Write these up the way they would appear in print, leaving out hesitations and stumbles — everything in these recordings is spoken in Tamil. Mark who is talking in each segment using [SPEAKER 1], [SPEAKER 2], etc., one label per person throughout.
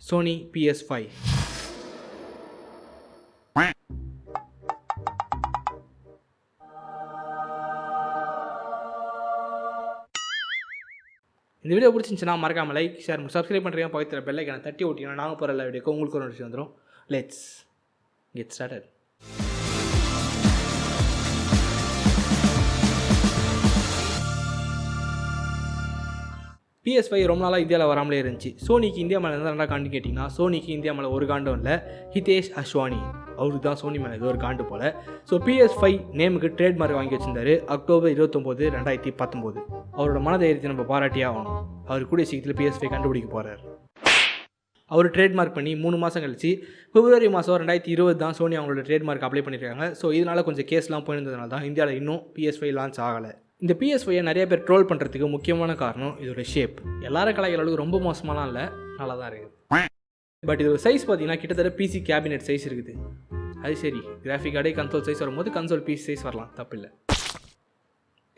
[SPEAKER 1] sony ps5. இந்த வீடியோ பிடிச்சிருந்துச்சுன்னா மறக்காம லைக் ஷேர் சப்ஸ்கிரைப் பண்ணுறீங்க பக்கத்தில் பெல் ஐக்கானை தட்டி ஓட்டிங்கன்னா நாங்கள் போகிற எல்லா வீடியோக்கும் உங்களுக்கு ஒரு நோட்டிஃபிகேஷன் வந்துடும். Let's get started. PS5 ரொம்ப நாளாக இந்தியாவில் வராமலே இருந்துச்சு. சோனிக்கு இந்தியா மேலே இருந்தால் ரெண்டா காண்டு கேட்டிங்கன்னா சோனிக்கு இந்தியா மேலே ஒரு காண்டும் இல்லை. ஹிதேஷ் அஸ்வானி அவருக்கு தான் சோனி மேலே ஏதோ ஒரு காண்டு போல். ஸோ PS5 நேமுக்கு ட்ரேட்மார்க் வாங்கி வச்சிருந்தாரு அக்டோபர் 29, 2019. அவரோட மனதைரியத்தை நம்ம பாராட்டியே ஆகணும். அவர் கூடிய சீக்கிரத்தில் PS5 கண்டுபிடிக்க போகிறார். அவர் ட்ரேட்மார்க் பண்ணி 3 மாதம் கழிச்சு பிப்ரவரி மாதம் 2020 தான் சோனி அவங்களோட ட்ரேட்மார்க் அப்ளை பண்ணியிருக்காங்க. ஸோ இதனால் கொஞ்சம் கேஸ்லாம் போயிருந்ததுனால தான் இந்தியாவில் இன்னும் PS5 லான்ச் ஆகலை. இந்த PS5 நிறைய பேர் ட்ரோல் பண்ணுறதுக்கு முக்கியமான காரணம் இதோட ஷேப். எல்லாரும் கலாய்க்கிற அளவுக்கு ரொம்ப மோசமாலாம் இல்லை, நல்லா தான் இருக்குது. பட் இதோட சைஸ் பார்த்தீங்கன்னா கிட்டத்தட்ட PC கேபினெட் சைஸ் இருக்குது. அது சரி, கிராஃபிக் கார்டே கன்சோல் சைஸ் வரும்போது கன்சோல் PC சைஸ் வரலாம், தப்பில்லை.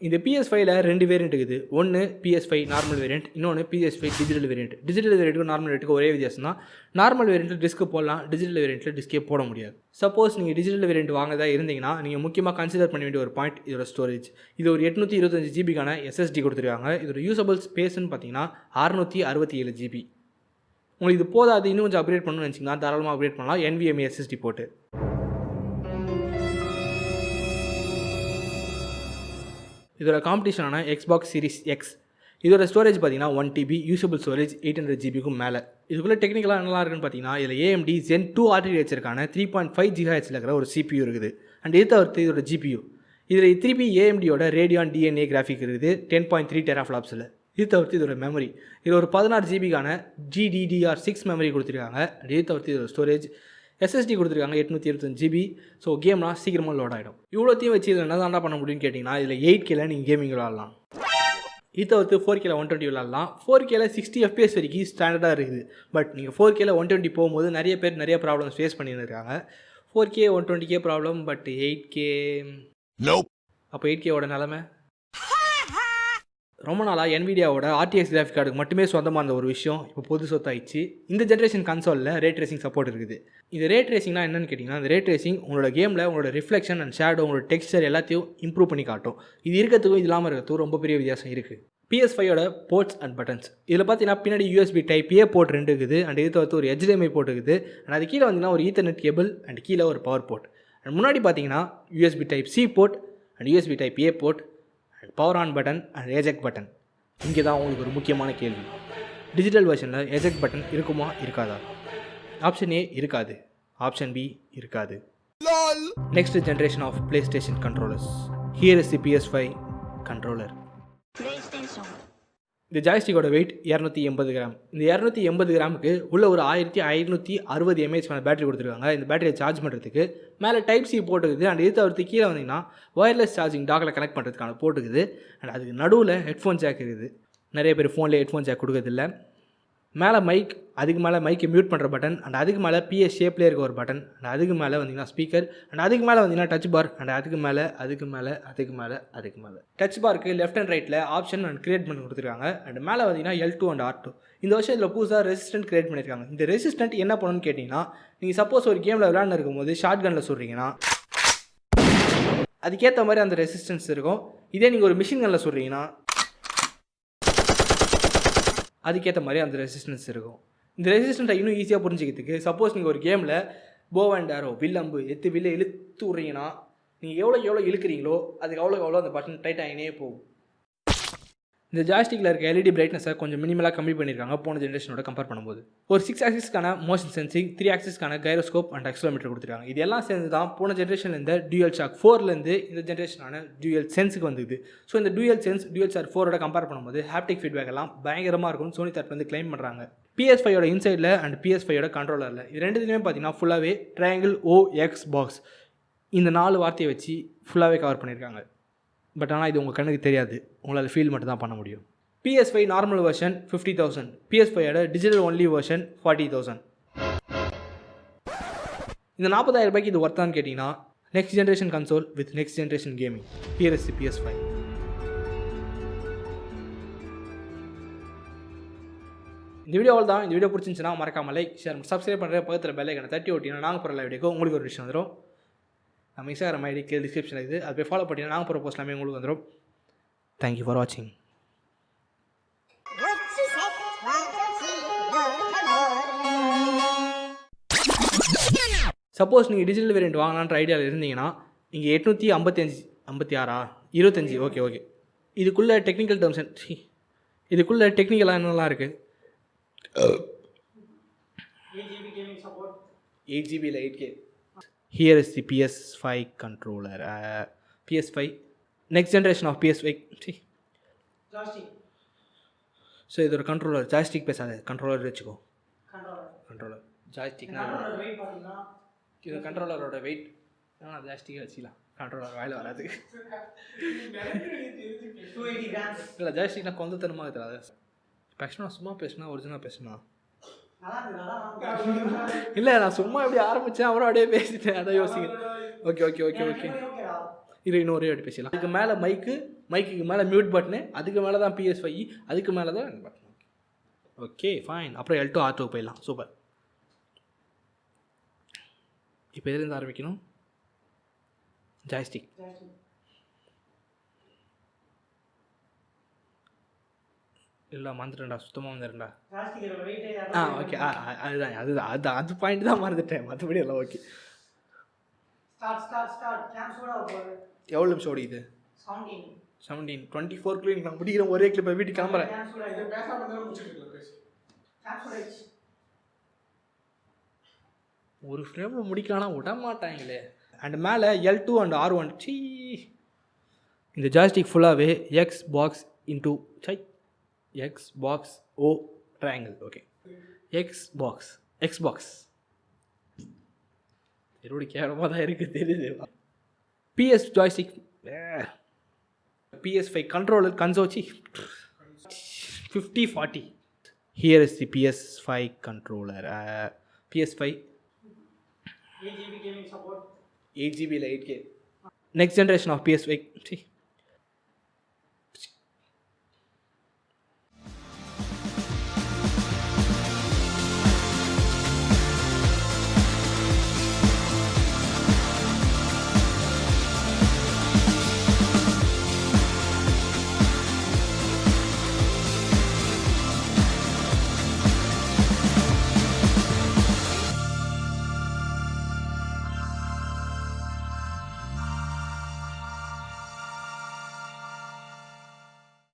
[SPEAKER 1] இந்த PS5ல 2 வேரியண்ட் இருக்குது. ஒன்று PS5 நார்மல் வேரியண்ட், இன்னொன்று PS5 டிஜிட்டல் வேரியண்ட். டிஜிட்டல் வேரியண்ட்டுக்கும் நார்மல் வேரியண்ட்டுக்கு ஒரே வித்தியாசம் தான். நார்மல் வேரியண்ட்டில் டிஸ்க்கு போடலாம், டிஜிட்டல் வேரியண்ட்டில் டிஸ்கே போட முடியாது. சப்போஸ் நீங்கள் டிஜிட்டல் வேரியண்ட் வாங்கதா இருந்தீங்கன்னா நீங்கள் முக்கியமாக கன்சிடர் பண்ண வேண்டிய ஒரு பாயிண்ட் இதோட ஸ்டோரேஜ். இது ஒரு 825 ஜிபிக்கான SSD கொடுத்துருக்காங்க. இதோட யூசபிள் ஸ்பேஸ்ன்னு பார்த்தீங்கன்னா 667 ஜிபி. உங்களுக்கு இது போதாது, இன்னும் கொஞ்சம் அப்கிரேட் பண்ணணும்னு நினச்சிங்கன்னா தாராளமாக அப்கிரேட் பண்ணலாம் NVMe SSD போட்டு. இதோட காம்படிஷனான Xbox Series X. இதோட ஸ்டோரேஜ் பார்த்தீங்கன்னா 1 TB, யூசபிள் ஸ்டோரேஜ் 800 ஜிபிக்கும் மேலே. இதுக்குள்ளே டெக்னிக்கலாக என்னலாம் இருக்குன்னு பார்த்தீங்கன்னா இதில் AMD Zen 2 ஆர்கிடெக்சருக்கான 3.5 GHz இருக்கிற ஒரு CPU இருக்குது. அண்ட் இது தவிர்த்து இதோட GPU. இதில் திருப்பி AMDயோட Radeon DNA கிராஃபிக் இருக்குது 10.3 teraflopsல. இது தவிர்த்து இதோட மெமரி, இதில் ஒரு 16 ஜிபிக்கான GDDR6 மெமரி கொடுத்துருக்காங்க. அண்ட் இது தவிர்த்து இதோட ஸ்டோரேஜ் SSD கொடுத்துருக்காங்க 825 ஜிபி. ஸோ கேம்லாம் சீக்கிரமாக லோட் ஆகிடும். இவ்வளோத்தையும் வச்சு இதில் என்ன தாண்டா பண்ண முடியும்னு கேட்டிங்கன்னா இதில் 8Kல நீங்கள் கேமிங் விளாட்லாம். இது தவிர்த்து 4Kல 120 விளாட்லாம். 4Kல 60 FPS வரைக்கும் ஸ்டாண்டர்டாக இருக்குது. பட் நீங்கள் 4Kல 120 போகும்போது நிறைய பேர் நிறைய ப்ராப்ளம்ஸ் ஃபேஸ் பண்ணியிருக்காங்க. 4K 120K problem, but 8K அப்போ 8Kவோட நிலமை. ரொம்ப நாளாக NVIDIAவோட RTX கிராஃபிக் கார்டுக்கு மட்டுமே சொந்தமாக இருந்த ஒரு விஷயம் இப்போ பொது சொத்தாயிடுச்சு. இந்த ஜென்ரேஷன் கன்சோலில் ரே ட்ரேசிங் சப்போர்ட் இருக்குது. இது ரே ட்ரேசிங்னா என்னென்னு கேட்டிங்கன்னா இந்த ரே ட்ரேசிங் உங்களோட கேமில் உங்களோட ரிஃப்ளெக்ஷன் அண்ட் ஷேடோ, உங்களோட டெக்ஸ்சர் எல்லாத்தையும் இம்ப்ரூவ் பண்ணி காட்டும். இது இருக்கிறதுக்கும் இது இல்லாமல் இருக்கிறதுக்கும் ரொம்ப பெரிய வித்தியாசம் இருக்குது. PS5யோட போர்ட்ஸ் அண்ட் பட்டன்ஸ். இதில் பார்த்தீங்கன்னா பின்னாடி USB Type A போர்ட் 2 இருக்குது. அண்ட் இது தவிர்த்து ஒரு HDMI போர்ட் இருக்குது. அண்ட் அது கீழே வந்தீங்கன்னா ஒரு ஈத்தர்நெட் கேபிள் அண்ட் கீழே ஒரு பவர் போர்ட். அண்ட் முன்னாடி பார்த்தீங்கன்னா USB Type C port and USB Type A port and power on button and eject button. இங்கே தான் உங்களுக்கு ஒரு முக்கியமான கேள்வி, டிஜிட்டல் வெர்ஷனில் ஏஜெக்ட் பட்டன் இருக்குமா இருக்காதா? ஆப்ஷன் A இருக்காது, ஆப்ஷன் B இருக்காது. Next generation of PlayStation controllers. Here is the PS5 controller. இந்த ஜாய்ஸ்டிக்கோட வெயிட் 280 கிராம். இந்த 280 கிராமுக்கு உள்ள ஒரு 1560 mAh பேட்டரி கொடுத்துருக்காங்க. இந்த பேட்டரியை சார்ஜ் பண்ணுறதுக்கு மேலே டைப் C போட்டுக்குது. அண்ட் இது தவிர்த்து கீழே வந்தீங்கன்னா ஒயர்லெஸ் சார்ஜிங் டாக்கில் கனெக்ட் பண்ணுறதுக்கான போட்டுக்குது. அண்ட் அதுக்கு நடுவில் ஹெட்ஃபோன் ஜாக் இருக்குது. நிறைய பேர் ஃபோனில் ஹெட்ஃபோன் ஜாக் கொடுக்கறதில்ல. மேலே மைக், அதுக்கு மேலே மைக்கை மியூட் பண்ணுற பட்டன், அண்ட் அதுக்கு மேலே PS ஷேப்லேயே இருக்க ஒரு பட்டன், அண்ட் அதுக்கு மேலே வந்தீங்கன்னா ஸ்பீக்கர், அண்ட் அதுக்கு மேலே வந்தீங்கன்னா டச் பார், அண்ட் அதுக்கு மேலே டச் பாருக்கு லெஃப்ட் அண்ட் ரைட்டில் ஆப்ஷன் அண்ட் கிரியேட் பண்ணி கொடுத்துருக்காங்க. அண்ட் மேலே வந்தீங்கன்னா L2 அண்ட் R2. இந்த வருஷம் இதில் புதுசாக ரெசிஸ்டன்ட் கிரியேட் பண்ணியிருக்காங்க. இந்த ரெசிஸ்டன்ட் என்ன பண்ணணும்னு கேட்டிங்கன்னா நீங்கள் சப்போஸ் ஒரு கேமில் விளையாண்டு இருக்கும்போது ஷார்ட் கனில் சொல்கிறீங்கன்னா அதுக்கேற்ற மாதிரி அந்த ரெசிஸ்டன்ஸ் இருக்கும். இதே நீங்கள் ஒரு மிஷின் கனில் சொல்கிறீங்கன்னா அதுக்கேற்ற மாதிரி அந்த ரெசிஸ்டன்ஸ் இருக்கும். இந்த ரெசிஸ்டன்ஸை இன்னும் ஈஸியாக புரிஞ்சிக்கிறதுக்கு சப்போஸ் நீங்கள் ஒரு கேமில் போவ் அண்ட் ஆரோ வில்லம்பு வில்லை இழுத்து விட்றீங்கன்னா நீங்கள் எவ்வளோ இழுக்கிறீங்களோ அதுக்கு அவ்வளோ அந்த பட்டன் டைட் ஆகினே போகும். இந்த ஜாய்ஸ்டிக்கில் இருக்க LED பிரைட்னஸை கொஞ்சம் மினிமலாக கம்மி பண்ணியிருக்காங்க போன ஜென்ரேஷனோட கம்பேர் பண்ணும்போது. ஒரு 6 ஆக்சிஸ்க்கான மோஷன் சென்சிங், 3 ஆக்சிஸ்க்கான கைரோஸ்கோப் அண்ட் ஆக்சிலோமீட்டர் கொடுத்துருக்காங்க. இது எல்லாம் சேர்ந்து தான் போன ஜென்ரேஷன்லேருந்து டியூயல் ஷாக் 4லேருந்து இந்த ஜென்ரேஷனான டியூயல் சென்ஸுக்கு வந்துது. ஸோ இந்த டியூயல் சென்ஸ் டியூயல் ஷாக் 4ஓட கம்பேர் பண்ணும்போது ஹாப்டிக் ஃபீட்பேக் எல்லாம் பயங்கரமாக இருக்கும்னு சோனி தரப்புலேருந்து கிளைம் பண்ணுறாங்க. PS5யோட இன்சைடில் அண்ட் PS5யோட கண்ட்ரோலரில் இது ரெண்டுத்துலேயுமே பார்த்தீங்கன்னா ஃபுல்லாகவே ட்ரையாங்கிள் OX பாக்ஸ் இந்த 4 வார்த்தையை வச்சு ஃபுல்லாகவே கவர் பண்ணியிருக்காங்க. பட் ஆனால் இது உங்கள் கண்ணுக்கு தெரியாது, உங்களால் ஃபீல் மட்டும் தான் பண்ண முடியும். PS5 நார்மல் வெர்ஷன் 50,000, PS5யோட டிஜிட்டல் ஒன்லி வெர்ஷன் 40,000. இந்த 40,000 ரூபாய்க்கு இது ஒர்த்தான்னு கேட்டிங்கன்னா next generation console with next generation gaming. Here is the PS5. இந்த வீடியோ தான். இந்த வீடியோ பிடிச்சிருந்துச்சுன்னா மறக்காம லைக் ஷேர் சப்ஸ்கிரைப் பண்ணுற பக்கத்தில் பெல் ஐக்கனை தட்டி ஓட்டினா நாங்கள் போகிற வீடியோக்கு உங்களுக்கு ஒரு விஷயம் வந்துடும். நம்ம இன்ஸ்டாகிராம் ஐடி கீழே டிஸ்கிரிப்ஷன் இருக்குது. அது போய் ஃபாலோ பண்ணிங்கன்னா நாங்கள் போகிற போஸ்ட் எல்லாமே உங்களுக்கு வந்துடும். தேங்க்யூ ஃபார் வாட்சிங். சப்போஸ் நீங்கள் டிஜிட்டல் வேரியண்ட் வாங்கலான்ற ஐடியாவில் இருந்தீங்கன்னா இங்கே 855 ஓகே. இதுக்குள்ளே டெக்னிக்கல் டேர்ம்ஸ் இதுக்குள்ளே டெக்னிக்கலாக என்னெல்லாம் இருக்குது. 8GB இல்லை 8K. Here is the ps5 controller. ps5 next generation of ps5. Joystick. So இது ஒரு கண்ட்ரோலர். ஜாய்ஸ்டிக் பேசாத, கண்ட்ரோலர் வச்சுக்கோ. Controller joystick. இது கண்ட்ரோலரோட வெயிட். ஆனால் ஜாய்ஸ்டிக்கை வச்சுக்கலாம். கண்ட்ரோலர் வாயில் வராது. இல்லை ஜாய்ஸ்டிக்லாம் கொந்தத்தனமாக தெரியாது. இப்போ ஆக்சுவலாக சும்மா பேசுனா ஒரிஜினலாக பேசுனா இல்லை, நான் சும்மா எப்படி ஆரம்பித்தேன் அப்புறம் அப்படியே பேசிட்டேன். அதான் யோசிங்க. ஓகே இது இன்னும் ஒரே வாட்டி பேசிடலாம். அதுக்கு மேலே மைக்குக்கு மேலே மியூட் பட்டனு, அதுக்கு மேலே தான் ps5, அதுக்கு மேலே தான் பட்டன். Okay fine. அப்புறம் L2 R2 போயிடலாம். சூப்பர். இப்போ எதுலேருந்து ஆரம்பிக்கணும்? ஜாய்ஸ்டிக். இல்லை மறந்துட்டேன்டா, சுத்தமாக வந்துடுறேன்டா. ஓகே அதுதான் அது பாயிண்ட் தான் மறந்துட்டேன். மற்றபடி எல்லாம் ஓகே. எவ்வளோ நிமிஷம் ஓடிக்குது? 17 24 நான் முடிக்கிறேன். ஒரே கிளிப்பை வீட்டுக்கு கிளம்புறேன். ஒரு ஃப்ரேமில் முடிக்கலாம்னா விட மாட்டாங்களே. அண்ட் மேலே L2 அண்ட் R1. இந்த ஜாய்ஸ்டிக் ஃபுல்லாகவே Xbox O triangle. Okay Xbox என்னோட கேவலமாக தான் இருக்குது தெரியுது. PS joystick, ps5 controller கன்சோச்சி 5040. Here is the ps5 controller. ps5 8GB இல்லை 8K. Next generation of ps5.